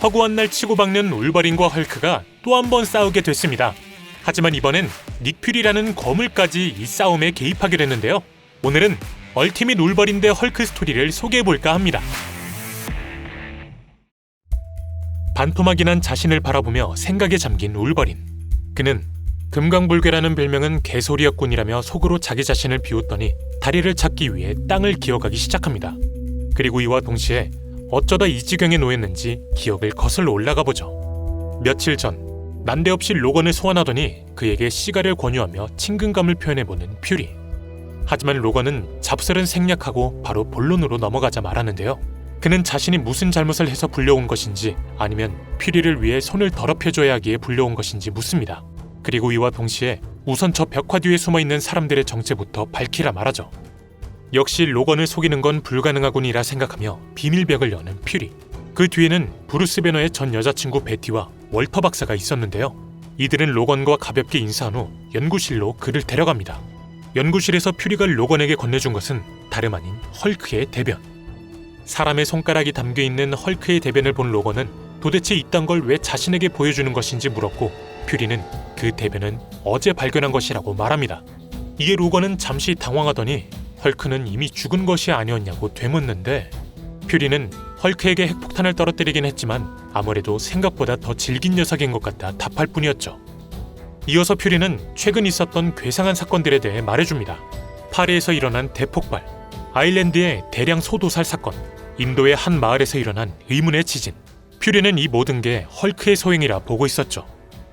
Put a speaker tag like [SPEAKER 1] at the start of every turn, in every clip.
[SPEAKER 1] 허구한 날 치고박는 울버린과 헐크가 또 한 번 싸우게 됐습니다. 하지만 이번엔 닉 퓨리라는 거물까지 이 싸움에 개입하게 됐는데요. 오늘은 얼티밋 울버린 대 헐크 스토리를 소개해볼까 합니다. 반토막이 난 자신을 바라보며 생각에 잠긴 울버린. 그는 금강불괴라는 별명은 개소리였군이라며 속으로 자기 자신을 비웃더니 다리를 찾기 위해 땅을 기어가기 시작합니다. 그리고 이와 동시에 어쩌다 이 지경에 놓였는지 기억을 거슬러 올라가 보죠. 며칠 전 난데없이 로건을 소환하더니 그에게 시가를 권유하며 친근감을 표현해보는 퓨리. 하지만 로건은 잡설은 생략하고 바로 본론으로 넘어가자 말하는데요. 그는 자신이 무슨 잘못을 해서 불려온 것인지 아니면 퓨리를 위해 손을 더럽혀줘야 하기에 불려온 것인지 묻습니다. 그리고 이와 동시에 우선 저 벽화 뒤에 숨어있는 사람들의 정체부터 밝히라 말하죠. 역시 로건을 속이는 건 불가능하군이라 생각하며 비밀벽을 여는 퓨리. 그 뒤에는 브루스 배너의 전 여자친구 베티와 월터 박사가 있었는데요. 이들은 로건과 가볍게 인사한 후 연구실로 그를 데려갑니다. 연구실에서 퓨리가 로건에게 건네준 것은 다름 아닌 헐크의 대변. 사람의 손가락이 담겨있는 헐크의 대변을 본 로건은 도대체 이딴 걸 왜 자신에게 보여주는 것인지 물었고 퓨리는 그 대변은 어제 발견한 것이라고 말합니다. 이에 로건은 잠시 당황하더니 헐크는 이미 죽은 것이 아니었냐고 되묻는데 퓨리는 헐크에게 핵폭탄을 떨어뜨리긴 했지만 아무래도 생각보다 더 질긴 녀석인 것 같다 답할 뿐이었죠. 이어서 퓨리는 최근 있었던 괴상한 사건들에 대해 말해줍니다. 파리에서 일어난 대폭발, 아일랜드의 대량 소도살 사건, 인도의 한 마을에서 일어난 의문의 지진. 퓨리는 이 모든 게 헐크의 소행이라 보고 있었죠.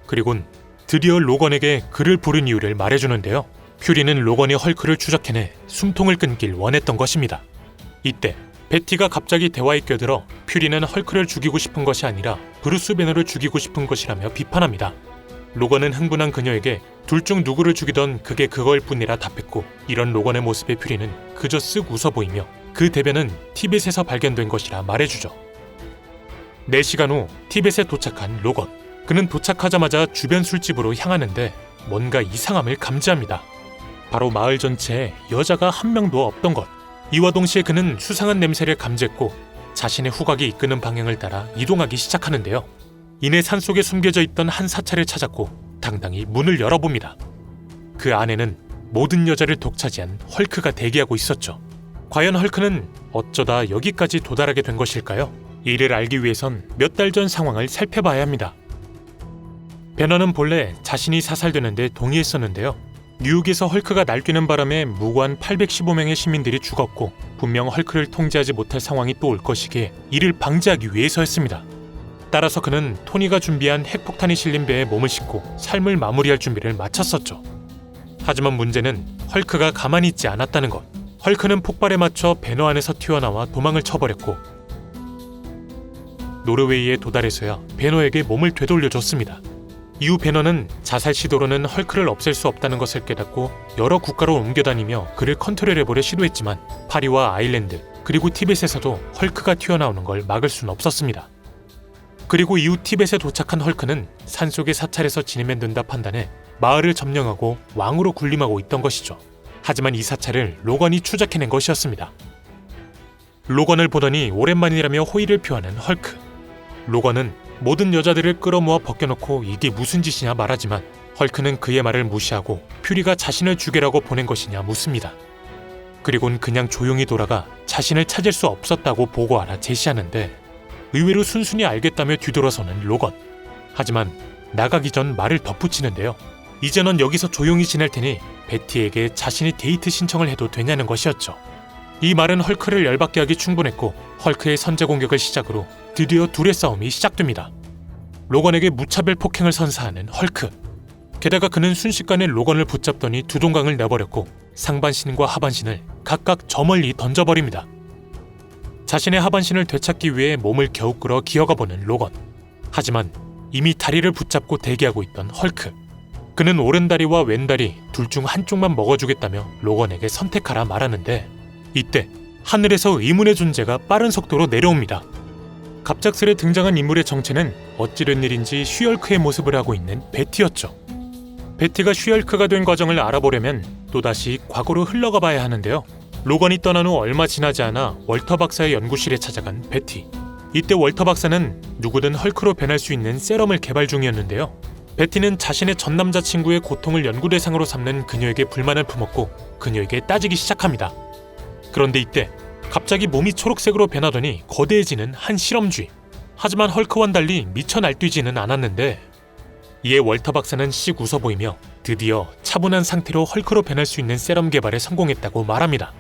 [SPEAKER 1] 그리곤 드디어 로건에게 그를 부른 이유를 말해주는데요. 퓨리는 로건이 헐크를 추적해내 숨통을 끊길 원했던 것입니다. 이때 베티가 갑자기 대화에 껴들어 퓨리는 헐크를 죽이고 싶은 것이 아니라 브루스 배너를 죽이고 싶은 것이라며 비판합니다. 로건은 흥분한 그녀에게 둘 중 누구를 죽이던 그게 그걸 뿐이라 답했고 이런 로건의 모습에 퓨리는 그저 쓱 웃어 보이며 그 대변은 티벳에서 발견된 것이라 말해주죠. 4시간 후 티벳에 도착한 로건. 그는 도착하자마자 주변 술집으로 향하는데 뭔가 이상함을 감지합니다. 바로 마을 전체에 여자가 한 명도 없던 것. 이와 동시에 그는 수상한 냄새를 감지했고 자신의 후각이 이끄는 방향을 따라 이동하기 시작하는데요. 이내 산속에 숨겨져 있던 한 사찰을 찾았고 당당히 문을 열어봅니다. 그 안에는 모든 여자를 독차지한 헐크가 대기하고 있었죠. 과연 헐크는 어쩌다 여기까지 도달하게 된 것일까요? 이를 알기 위해선 몇 달 전 상황을 살펴봐야 합니다. 배너는 본래 자신이 사살되는데 동의했었는데요. 뉴욕에서 헐크가 날뛰는 바람에 무고한 815명의 시민들이 죽었고 분명 헐크를 통제하지 못할 상황이 또 올 것이기에 이를 방지하기 위해서였습니다. 따라서 그는 토니가 준비한 핵폭탄이 실린 배에 몸을 싣고 삶을 마무리할 준비를 마쳤었죠. 하지만 문제는 헐크가 가만히 있지 않았다는 것. 헐크는 폭발에 맞춰 배너 안에서 튀어나와 도망을 쳐버렸고 노르웨이에 도달해서야 배너에게 몸을 되돌려줬습니다. 이후 배너는 자살 시도로는 헐크를 없앨 수 없다는 것을 깨닫고 여러 국가로 옮겨다니며 그를 컨트롤해보려 시도했지만 파리와 아일랜드 그리고 티벳에서도 헐크가 튀어나오는 걸 막을 순 없었습니다. 그리고 이후 티벳에 도착한 헐크는 산속의 사찰에서 지내면 된다 판단해 마을을 점령하고 왕으로 군림하고 있던 것이죠. 하지만 이 사찰을 로건이 추적해낸 것이었습니다. 로건을 보더니 오랜만이라며 호의를 표하는 헐크. 로건은 모든 여자들을 끌어모아 벗겨놓고 이게 무슨 짓이냐 말하지만 헐크는 그의 말을 무시하고 퓨리가 자신을 죽이라고 보낸 것이냐 묻습니다. 그리곤 그냥 조용히 돌아가 자신을 찾을 수 없었다고 보고하라 제시하는데 의외로 순순히 알겠다며 뒤돌아서는 로건. 하지만 나가기 전 말을 덧붙이는데요. 이제 넌 여기서 조용히 지낼 테니 베티에게 자신이 데이트 신청을 해도 되냐는 것이었죠. 이 말은 헐크를 열받게 하기 충분했고 헐크의 선제 공격을 시작으로 드디어 둘의 싸움이 시작됩니다. 로건에게 무차별 폭행을 선사하는 헐크. 게다가 그는 순식간에 로건을 붙잡더니 두 동강을 내버렸고 상반신과 하반신을 각각 저 멀리 던져버립니다. 자신의 하반신을 되찾기 위해 몸을 겨우 끌어 기어가 보는 로건. 하지만 이미 다리를 붙잡고 대기하고 있던 헐크. 그는 오른다리와 왼다리 둘 중 한쪽만 먹어주겠다며 로건에게 선택하라 말하는데 이때 하늘에서 의문의 존재가 빠른 속도로 내려옵니다. 갑작스레 등장한 인물의 정체는 어찌된 일인지 쉬얼크의 모습을 하고 있는 베티였죠. 베티가 쉬얼크가 된 과정을 알아보려면 또다시 과거로 흘러가 봐야 하는데요. 로건이 떠난 후 얼마 지나지 않아 월터 박사의 연구실에 찾아간 베티. 이때 월터 박사는 누구든 헐크로 변할 수 있는 세럼을 개발 중이었는데요. 베티는 자신의 전 남자친구의 고통을 연구 대상으로 삼는 그녀에게 불만을 품었고 그녀에게 따지기 시작합니다. 그런데 이때 갑자기 몸이 초록색으로 변하더니 거대해지는 한 실험쥐. 하지만 헐크와는 달리 미쳐 날뛰지는 않았는데 이에 월터 박사는 씩 웃어 보이며 드디어 차분한 상태로 헐크로 변할 수 있는 세럼 개발에 성공했다고 말합니다.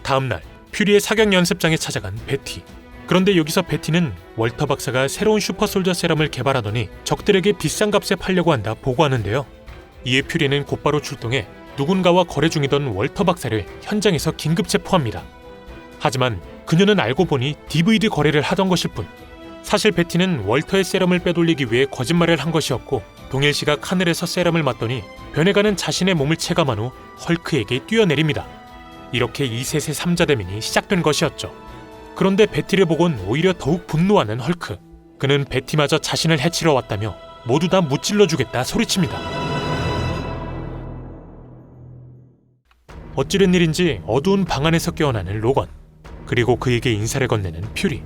[SPEAKER 1] 다음날 퓨리의 사격 연습장에 찾아간 베티. 그런데 여기서 베티는 월터 박사가 새로운 슈퍼솔저 세럼을 개발하더니 적들에게 비싼 값에 팔려고 한다 보고하는데요. 이에 퓨리는 곧바로 출동해 누군가와 거래 중이던 월터 박사를 현장에서 긴급 체포합니다. 하지만 그녀는 알고 보니 DVD 거래를 하던 것일 뿐. 사실 베티는 월터의 세럼을 빼돌리기 위해 거짓말을 한 것이었고 동일 시각 하늘에서 세럼을 맞더니 변해가는 자신의 몸을 체감한 후 헐크에게 뛰어내립니다. 이렇게 2셋의 3자 대면이 시작된 것이었죠. 그런데 베티를 보곤 오히려 더욱 분노하는 헐크. 그는 베티마저 자신을 해치러 왔다며 모두 다 무찔러주겠다 소리칩니다. 어찌된 일인지 어두운 방 안에서 깨어나는 로건. 그리고 그에게 인사를 건네는 퓨리.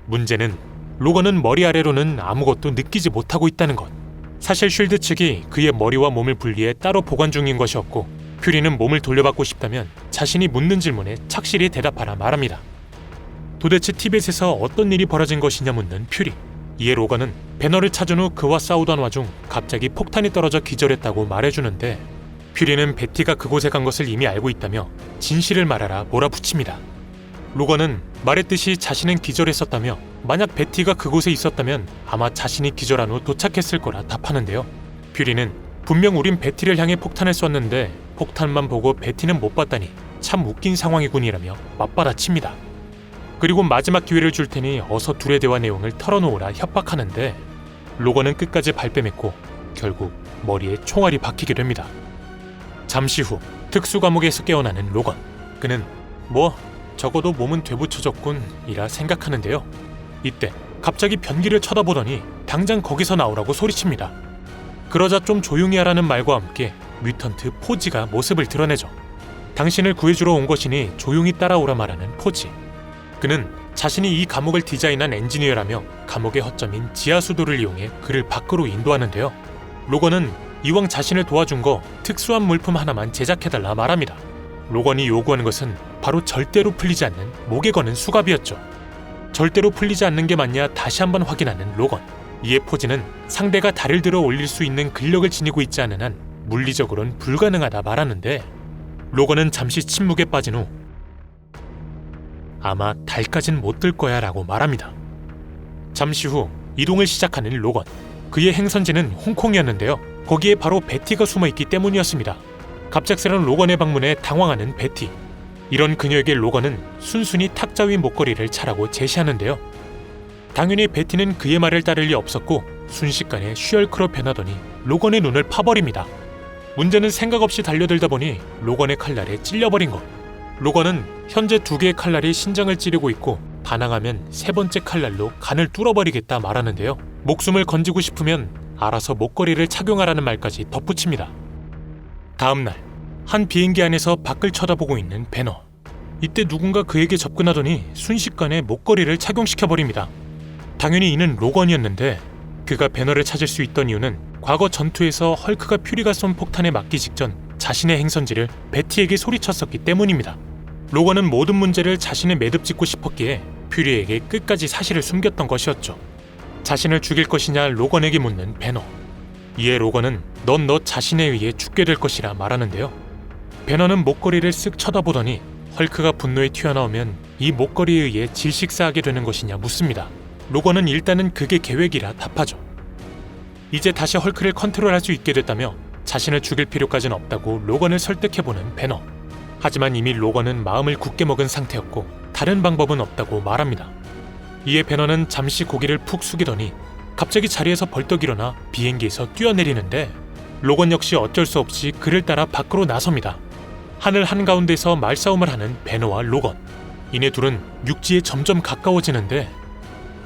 [SPEAKER 1] 문제는 로건은 머리 아래로는 아무것도 느끼지 못하고 있다는 것. 사실 쉴드 측이 그의 머리와 몸을 분리해 따로 보관 중인 것이었고 퓨리는 몸을 돌려받고 싶다면 자신이 묻는 질문에 착실히 대답하라 말합니다. 도대체 티벳에서 어떤 일이 벌어진 것이냐 묻는 퓨리. 이에 로건은 배너를 찾은 후 그와 싸우던 와중 갑자기 폭탄이 떨어져 기절했다고 말해주는데 퓨리는 베티가 그곳에 간 것을 이미 알고 있다며 진실을 말하라 몰아붙입니다. 로건은 말했듯이 자신은 기절했었다며 만약 베티가 그곳에 있었다면 아마 자신이 기절한 후 도착했을 거라 답하는데요. 퓨리는 분명 우린 베티를 향해 폭탄을 쐈는데 폭탄만 보고 베티는 못 봤다니 참 웃긴 상황이군이라며 맞받아칩니다. 그리고 마지막 기회를 줄 테니 어서 둘의 대화 내용을 털어놓으라 협박하는데 로건은 끝까지 발뺌했고 결국 머리에 총알이 박히게 됩니다. 잠시 후 특수과목에서 깨어나는 로건. 그는 적어도 몸은 되붙여졌군 이라 생각하는데요. 이때 갑자기 변기를 쳐다보더니 당장 거기서 나오라고 소리칩니다. 그러자 좀 조용히 하라는 말과 함께 뮤턴트 포지가 모습을 드러내죠. 당신을 구해주러 온 것이니 조용히 따라오라 말하는 포지. 그는 자신이 이 감옥을 디자인한 엔지니어라며 감옥의 허점인 지하수도를 이용해 그를 밖으로 인도하는데요. 로건은 이왕 자신을 도와준 거 특수한 물품 하나만 제작해달라 말합니다. 로건이 요구하는 것은 바로 절대로 풀리지 않는 목에 거는 수갑이었죠. 절대로 풀리지 않는 게 맞냐 다시 한번 확인하는 로건. 이에 포지는 상대가 다리를 들어 올릴 수 있는 근력을 지니고 있지 않은 한 물리적으로는 불가능하다 말하는데 로건은 잠시 침묵에 빠진 후 아마 달까진 못 들 거야 라고 말합니다. 잠시 후 이동을 시작하는 로건. 그의 행선지는 홍콩이었는데요. 거기에 바로 베티가 숨어있기 때문이었습니다. 갑작스런 로건의 방문에 당황하는 베티. 이런 그녀에게 로건은 순순히 탁자 위 목걸이를 차라고 제시하는데요. 당연히 베티는 그의 말을 따를 리 없었고 순식간에 슈얼크로 변하더니 로건의 눈을 파버립니다. 문제는 생각 없이 달려들다 보니 로건의 칼날에 찔려버린 것. 로건은 현재 2개의 칼날이 신장을 찌르고 있고 반항하면 3번째 칼날로 간을 뚫어버리겠다 말하는데요. 목숨을 건지고 싶으면 알아서 목걸이를 착용하라는 말까지 덧붙입니다. 다음날 한 비행기 안에서 밖을 쳐다보고 있는 배너. 이때 누군가 그에게 접근하더니 순식간에 목걸이를 착용시켜버립니다. 당연히 이는 로건이었는데 그가 배너를 찾을 수 있던 이유는 과거 전투에서 헐크가 퓨리가 쏜 폭탄에 맞기 직전 자신의 행선지를 베티에게 소리쳤었기 때문입니다. 로건은 모든 문제를 자신의 매듭 짓고 싶었기에 퓨리에게 끝까지 사실을 숨겼던 것이었죠. 자신을 죽일 것이냐 로건에게 묻는 배너. 이에 로건은 넌 너 자신에 의해 죽게 될 것이라 말하는데요. 배너는 목걸이를 쓱 쳐다보더니 헐크가 분노에 튀어나오면 이 목걸이에 의해 질식사하게 되는 것이냐 묻습니다. 로건은 일단은 그게 계획이라 답하죠. 이제 다시 헐크를 컨트롤할 수 있게 됐다며 자신을 죽일 필요까지는 없다고 로건을 설득해보는 배너. 하지만 이미 로건은 마음을 굳게 먹은 상태였고 다른 방법은 없다고 말합니다. 이에 배너는 잠시 고개를 푹 숙이더니 갑자기 자리에서 벌떡 일어나 비행기에서 뛰어내리는데 로건 역시 어쩔 수 없이 그를 따라 밖으로 나섭니다. 하늘 한가운데서 말싸움을 하는 배너와 로건. 이내 둘은 육지에 점점 가까워지는데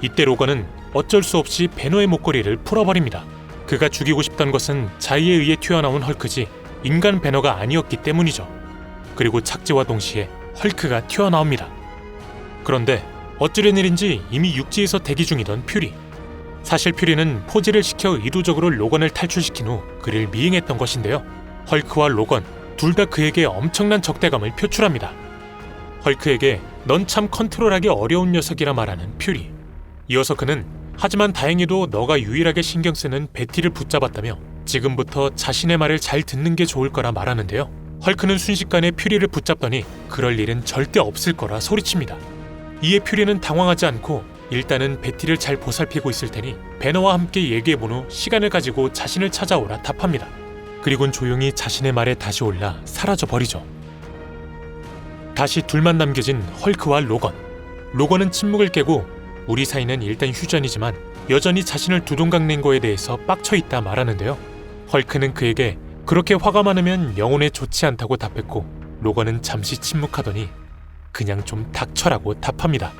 [SPEAKER 1] 이때 로건은 어쩔 수 없이 배너의 목걸이를 풀어버립니다. 그가 죽이고 싶던 것은 자의에 의해 튀어나온 헐크지 인간 배너가 아니었기 때문이죠. 그리고 착지와 동시에 헐크가 튀어나옵니다. 그런데 어찌된 일인지 이미 육지에서 대기 중이던 퓨리. 사실 퓨리는 포즈를 시켜 의도적으로 로건을 탈출시킨 후 그를 미행했던 것인데요. 헐크와 로건 둘 다 그에게 엄청난 적대감을 표출합니다. 헐크에게 넌 참 컨트롤하기 어려운 녀석이라 말하는 퓨리. 이어서 그는 하지만 다행히도 너가 유일하게 신경 쓰는 베티를 붙잡았다며 지금부터 자신의 말을 잘 듣는 게 좋을 거라 말하는데요. 헐크는 순식간에 퓨리를 붙잡더니 그럴 일은 절대 없을 거라 소리칩니다. 이에 퓨리는 당황하지 않고 일단은 베티를 잘 보살피고 있을 테니 배너와 함께 얘기해본 후 시간을 가지고 자신을 찾아오라 답합니다. 그리곤 조용히 자신의 말에 다시 올라 사라져버리죠. 다시 둘만 남겨진 헐크와 로건. 로건은 침묵을 깨고 우리 사이는 일단 휴전이지만 여전히 자신을 두동강 낸 거에 대해서 빡쳐있다 말하는데요. 헐크는 그에게 그렇게 화가 많으면 영혼에 좋지 않다고 답했고 로건은 잠시 침묵하더니 그냥 좀 닥쳐라고 답합니다.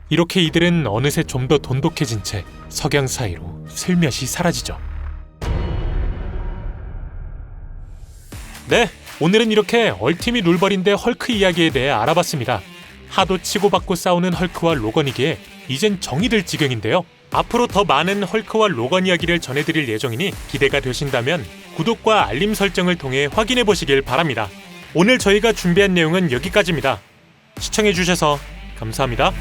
[SPEAKER 1] 이렇게 이들은 어느새 좀 더 돈독해진 채 석양 사이로 슬며시 사라지죠. 네, 오늘은 이렇게 얼티밋 울버린 대 헐크 이야기에 대해 알아봤습니다. 하도 치고받고 싸우는 헐크와 로건이기에 이젠 정이 들 지경인데요. 앞으로 더 많은 헐크와 로건 이야기를 전해드릴 예정이니 기대가 되신다면 구독과 알림 설정을 통해 확인해보시길 바랍니다. 오늘 저희가 준비한 내용은 여기까지입니다. 시청해주셔서 감사합니다.